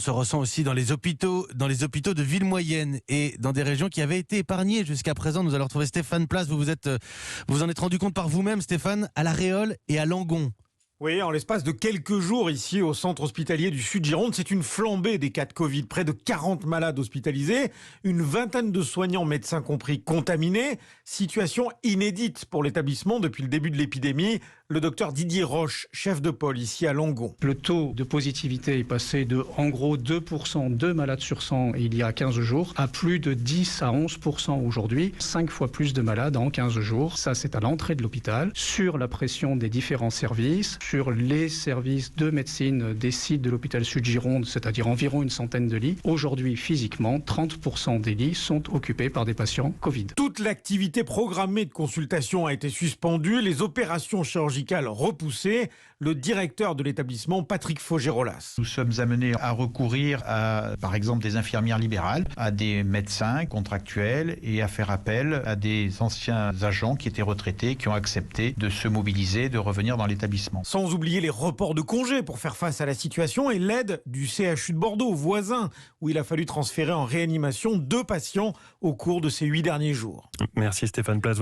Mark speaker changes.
Speaker 1: Se ressent aussi dans les hôpitaux de villes moyennes et dans des régions qui avaient été épargnées jusqu'à présent. Nous allons retrouver Stéphane Place. Vous en êtes rendu compte par vous-même, Stéphane, à La Réole et à Langon.
Speaker 2: Oui, en l'espace de quelques jours ici au centre hospitalier du Sud-Gironde, c'est une flambée des cas de Covid. Près de 40 malades hospitalisés, une vingtaine de soignants, médecins compris, contaminés. Situation inédite pour l'établissement depuis le début de l'épidémie. Le docteur Didier Roche, chef de pôle ici à Langon.
Speaker 3: Le taux de positivité est passé de, en gros, 2% de malades sur 100 il y a 15 jours à plus de 10 à 11% aujourd'hui. 5 fois plus de malades en 15 jours. Ça, c'est à l'entrée de l'hôpital. Sur la pression des différents services, sur les services de médecine des sites de l'hôpital Sud-Gironde, c'est-à-dire environ une centaine de lits. Aujourd'hui, physiquement, 30% des lits sont occupés par des patients Covid.
Speaker 2: Toute l'activité programmée de consultation a été suspendue, les opérations chirurgicales repoussées. Le directeur de l'établissement, Patrick Faugerolas.
Speaker 4: Nous sommes amenés à recourir à, par exemple, des infirmières libérales, à des médecins contractuels et à faire appel à des anciens agents qui étaient retraités, qui ont accepté de se mobiliser, de revenir dans l'établissement.
Speaker 2: Sans oublier les reports de congés pour faire face à la situation et l'aide du CHU de Bordeaux, voisin, où il a fallu transférer en réanimation 2 patients au cours de ces 8 derniers jours.
Speaker 5: Merci Stéphane Place.